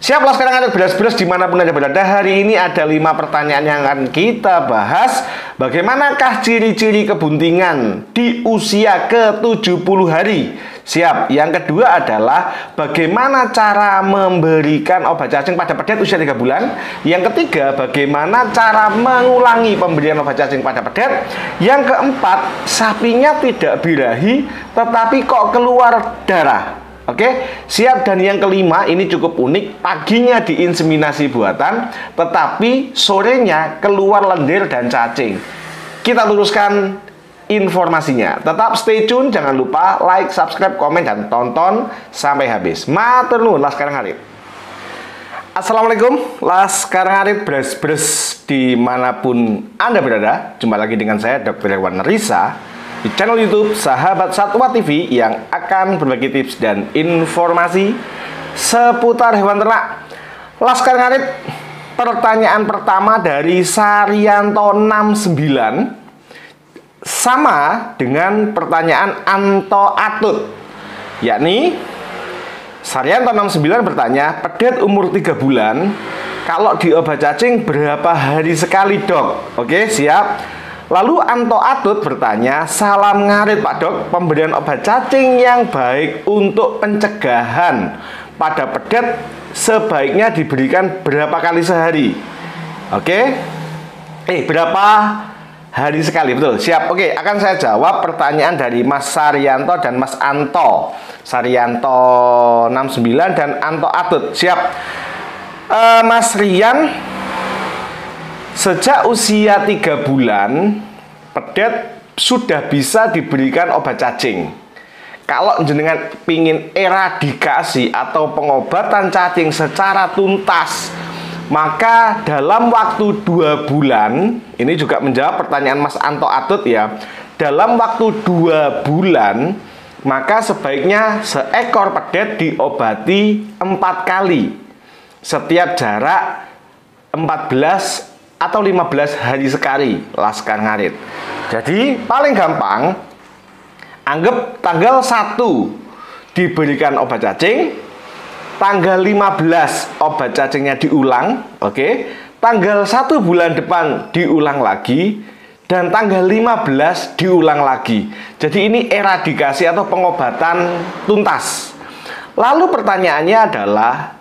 Siap lah sekarang ada beras-beras dimanapun Anda berada. Hari ini ada 5 pertanyaan yang akan kita bahas. Bagaimanakah ciri-ciri kebuntingan di usia ke-70 hari? Siap. Yang kedua adalah bagaimana cara memberikan obat cacing pada pedet usia 3 bulan. Yang ketiga, bagaimana cara mengulangi pemberian obat cacing pada pedet. Yang keempat, sapinya tidak birahi tetapi kok keluar darah. Oke, siap. Dan yang kelima, ini cukup unik. Paginya diinseminasi buatan, tetapi sorenya keluar lendir dan cacing. Kita luruskan informasinya. Tetap stay tune, jangan lupa like, subscribe, komen, dan tonton sampai habis. Matur nuwun, Laskar Ngarit. Assalamualaikum, Laskar Ngarit, beres-beres dimanapun Anda berada. Jumpa lagi dengan saya, Dr. Herwan Risa, di channel YouTube Sahabat Satwa TV yang akan berbagi tips dan informasi seputar hewan ternak. Laskar Ngarit, pertanyaan pertama dari Saryanto 69 sama dengan pertanyaan Anto Atut, yakni Saryanto 69 bertanya, pedet umur 3 bulan kalau diobat cacing berapa hari sekali, dok? Oke, siap. Lalu Anto Atut bertanya, salam ngarit Pak Dok, pemberian obat cacing yang baik untuk pencegahan pada pedet sebaiknya diberikan berapa kali sehari? Oke, berapa hari sekali? Betul, siap. Oke, akan saya jawab pertanyaan dari Mas Saryanto dan Mas Anto. Saryanto 69 dan Anto Atut, siap. Mas Rian, sejak usia 3 bulan, pedet sudah bisa diberikan obat cacing. Kalau jenengan pingin eradikasi atau pengobatan cacing secara tuntas, maka dalam waktu 2 bulan, ini juga menjawab pertanyaan Mas Anto Atut ya, dalam waktu 2 bulan, maka sebaiknya seekor pedet diobati 4 kali, setiap jarak 14 atau 15 hari sekali, Laskar Ngarit. Jadi paling gampang, anggap tanggal 1 diberikan obat cacing, tanggal 15 obat cacingnya diulang, oke. Tanggal 1 bulan depan diulang lagi, dan tanggal 15 diulang lagi. Jadi ini eradikasi atau pengobatan tuntas. Lalu pertanyaannya adalah,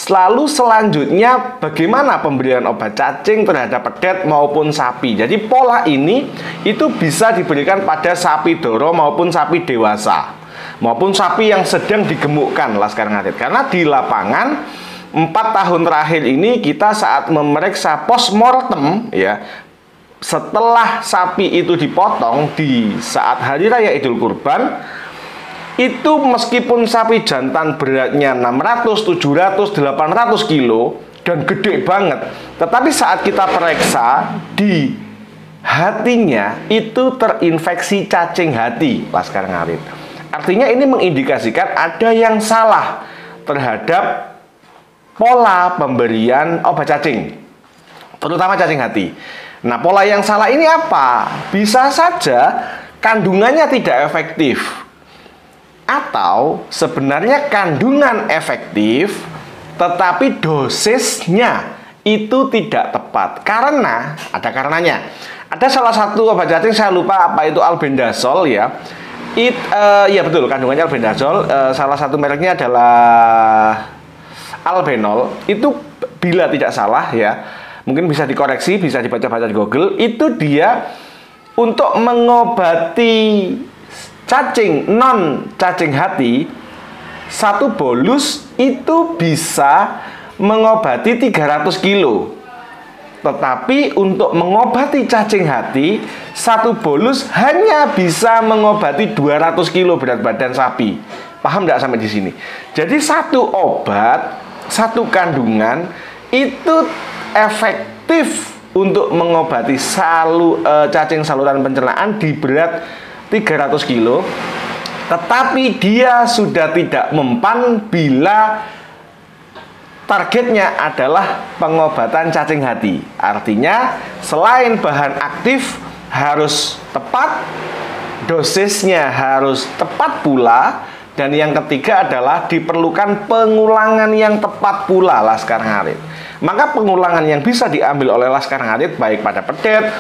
lalu selanjutnya bagaimana pemberian obat cacing terhadap pedet maupun sapi? Jadi pola ini itu bisa diberikan pada sapi doro maupun sapi dewasa, maupun sapi yang sedang digemukkan, Laskar Ngarit. Karena di lapangan 4 tahun terakhir ini kita saat memeriksa postmortem ya, setelah sapi itu dipotong di saat hari raya Idul Kurban, itu meskipun sapi jantan beratnya 600, 700, 800 kilo dan gede banget, tetapi saat kita periksa di hatinya itu terinfeksi cacing hati, Laskar Ngarit. Artinya ini mengindikasikan ada yang salah terhadap pola pemberian obat cacing, terutama cacing hati. Nah, pola yang salah ini apa? Bisa saja kandungannya tidak efektif, atau sebenarnya kandungan efektif tetapi dosisnya itu tidak tepat. Karena ada karenanya. Ada salah satu obat cacing, saya lupa apa itu, albendazole ya. Ya betul, kandungannya albendazole. Salah satu mereknya adalah Albenol. Itu bila tidak salah ya, mungkin bisa dikoreksi, bisa dibaca-baca di Google. Itu dia untuk mengobati cacing non cacing hati, 1 bolus itu bisa mengobati 300 kilo. Tetapi untuk mengobati cacing hati, 1 bolus hanya bisa mengobati 200 kilo berat badan sapi. Paham tidak sampai di sini? Jadi 1 obat, 1 kandungan itu efektif untuk mengobati cacing saluran pencernaan di berat 300 kilo, tetapi dia sudah tidak mempan bila targetnya adalah pengobatan cacing hati. Artinya selain bahan aktif harus tepat, dosisnya harus tepat pula, Dan yang ketiga adalah diperlukan pengulangan yang tepat pula Laskar Ngarit. Maka pengulangan yang bisa diambil oleh Laskar Ngarit baik pada pedet,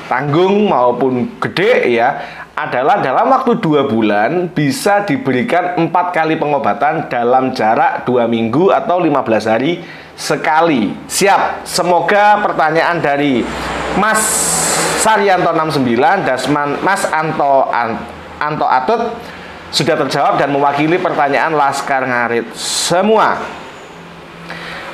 tanggung maupun gede ya, adalah dalam waktu 2 bulan bisa diberikan 4 kali pengobatan dalam jarak 2 minggu atau 15 hari sekali. Siap. Semoga pertanyaan dari Mas Saryanto 69 dan Mas Anto Atut sudah terjawab dan mewakili pertanyaan Laskar Ngarit semua.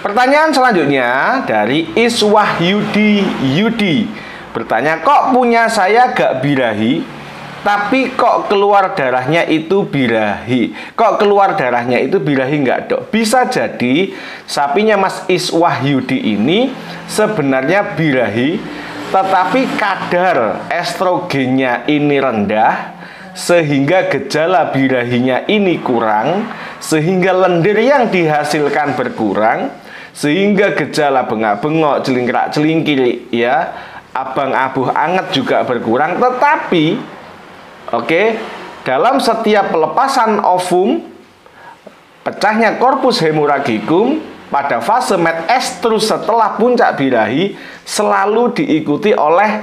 Pertanyaan selanjutnya dari Iswahyudi Yudi bertanya, kok punya saya gak birahi tapi kok keluar darahnya itu birahi? Kok keluar darahnya itu birahi nggak, Dok? Bisa jadi sapinya Mas Iswahyudi ini sebenarnya birahi, tetapi kadar estrogennya ini rendah, sehingga gejala birahinya ini kurang, sehingga lendir yang dihasilkan berkurang, sehingga gejala bengak-bengok, celingkrak-celingkir, ya, abang abuh anget juga berkurang. Tetapi dalam setiap pelepasan ovum, pecahnya korpus hemoragicum pada fase met-estrus setelah puncak birahi selalu diikuti oleh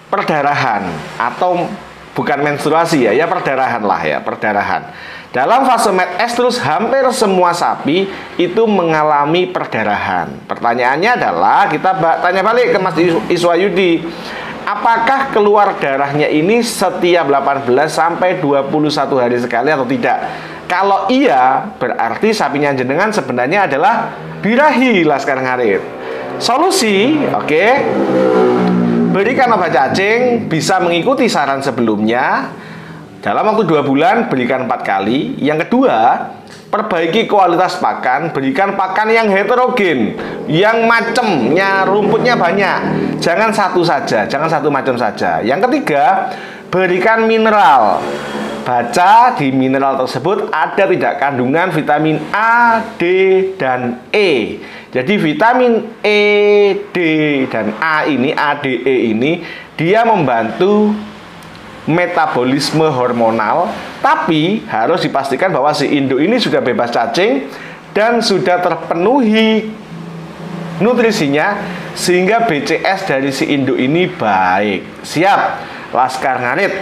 perdarahan, atau bukan menstruasi ya, perdarahan lah ya, perdarahan. Dalam fase met-estrus hampir semua sapi itu mengalami perdarahan. Pertanyaannya adalah, kita tanya balik ke Mas Iswayudi, apakah keluar darahnya ini setiap 18 sampai 21 hari sekali atau tidak? Kalau iya, berarti sapinya jenengan sebenarnya adalah birahi Laskar Ngarit. Solusi, berikan obat cacing, bisa mengikuti saran sebelumnya. Dalam waktu 2 bulan, berikan 4 kali. Yang kedua, perbaiki kualitas pakan, berikan pakan yang heterogen, yang macemnya, rumputnya banyak. Jangan satu saja, jangan satu macam saja. Yang ketiga, berikan mineral. Baca di mineral tersebut ada tidak kandungan vitamin A, D, dan E. Jadi vitamin E, D, dan A ini, A, D, E ini, dia membantu metabolisme hormonal, tapi harus dipastikan bahwa si induk ini sudah bebas cacing dan sudah terpenuhi nutrisinya, sehingga BCS dari si induk ini baik. Siap, Laskar Ngarit.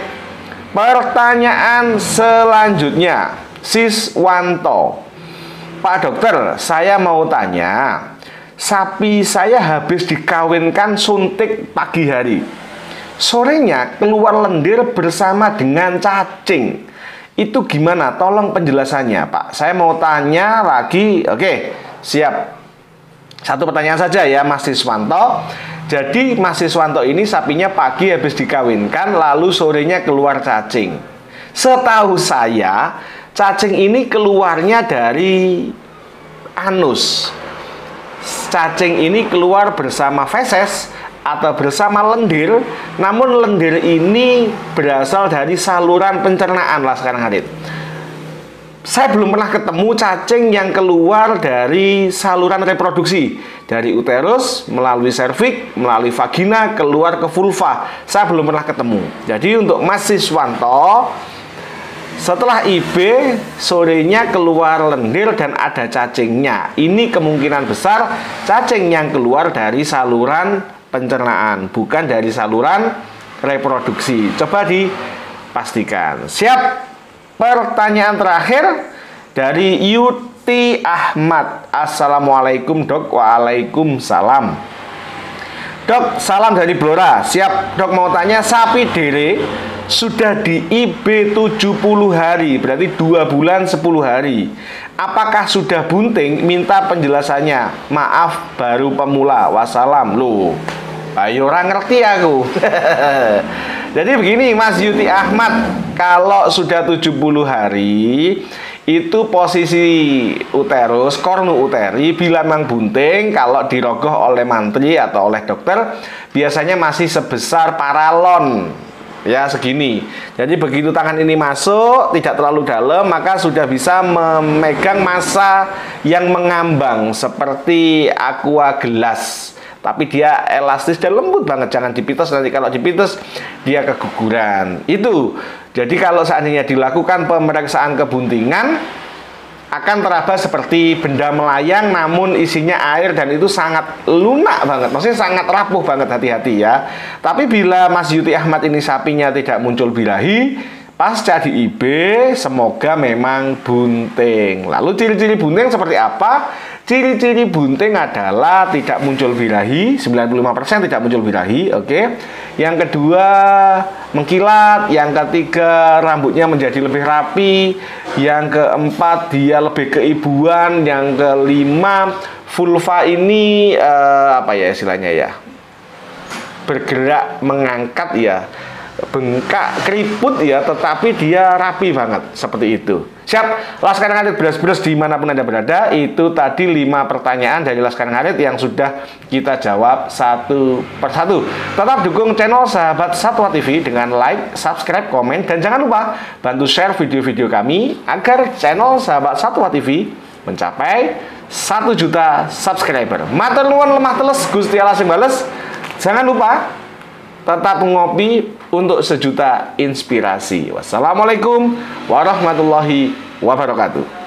Pertanyaan selanjutnya, Siswanto. Pak dokter, saya mau tanya, sapi saya habis dikawinkan suntik pagi hari, sorenya keluar lendir bersama dengan cacing. Itu gimana? Tolong penjelasannya, Pak. Saya mau tanya lagi. Siap. Satu pertanyaan saja ya, Mas Siswanto. Jadi Mas Siswanto ini sapinya pagi habis dikawinkan, lalu sorenya keluar cacing. Setahu saya, cacing ini keluarnya dari anus. Cacing ini keluar bersama feses atau bersama lendir, namun lendir ini berasal dari saluran pencernaan Laskar Ngarit. Saya belum pernah ketemu cacing yang keluar dari saluran reproduksi, dari uterus, melalui serviks, melalui vagina, keluar ke vulva. Saya belum pernah ketemu. Jadi untuk Mas Siswanto, setelah IB, sorenya keluar lendir dan ada cacingnya. Ini kemungkinan besar cacing yang keluar dari saluran pencernaan, bukan dari saluran reproduksi. Coba dipastikan. Siap. Pertanyaan terakhir dari Yuti Ahmad. Assalamualaikum, Dok. Waalaikumsalam. Dok, salam dari Blora. Siap, Dok, mau tanya, sapi dere sudah di IB 70 hari, berarti 2 bulan 10 hari. Apakah sudah bunting? Minta penjelasannya. Maaf, baru pemula. Wassalam. Loh, ayo orang ngerti aku. Jadi begini Mas Yuti Ahmad, kalau sudah 70 hari itu posisi uterus, kornu uteri, bila memang bunting, kalau dirogoh oleh mantri atau oleh dokter, biasanya masih sebesar paralon, ya segini. Jadi begitu tangan ini masuk, tidak terlalu dalam, maka sudah bisa memegang massa yang mengambang seperti aqua gelas. tapi dia elastis dan lembut banget. Jangan dipites, nanti kalau dipites dia keguguran. Itu. Jadi kalau seandainya dilakukan pemeriksaan kebuntingan, akan teraba seperti benda melayang namun isinya air dan itu sangat lunak banget, maksudnya sangat rapuh banget, hati-hati ya. Tapi bila Mas Yuti Ahmad ini sapinya tidak muncul birahi, pasca di IB semoga memang bunting. Lalu ciri-ciri bunting seperti apa? Ciri-ciri bunting adalah tidak muncul birahi, 95% tidak muncul birahi, oke. Yang kedua mengkilat, yang ketiga rambutnya menjadi lebih rapi, yang keempat dia lebih keibuan, yang kelima vulva ini apa ya istilahnya ya? Bergerak mengangkat ya. Bengkak, keriput ya, tetapi dia rapi banget seperti itu. Siap, Laskar Ngarit beres-beres dimanapun Anda berada. Itu tadi 5 pertanyaan dari Laskar Ngarit yang sudah kita jawab satu persatu. Tetap dukung channel Sahabat Satwa TV dengan like, subscribe, komen, dan jangan lupa bantu share video-video kami agar channel Sahabat Satwa TV mencapai 1 juta subscriber. Matur nuwun lemah teles, Gusti Allah sing bales. Jangan lupa tetap ngopi untuk 1 juta inspirasi. Wassalamualaikum warahmatullahi wabarakatuh.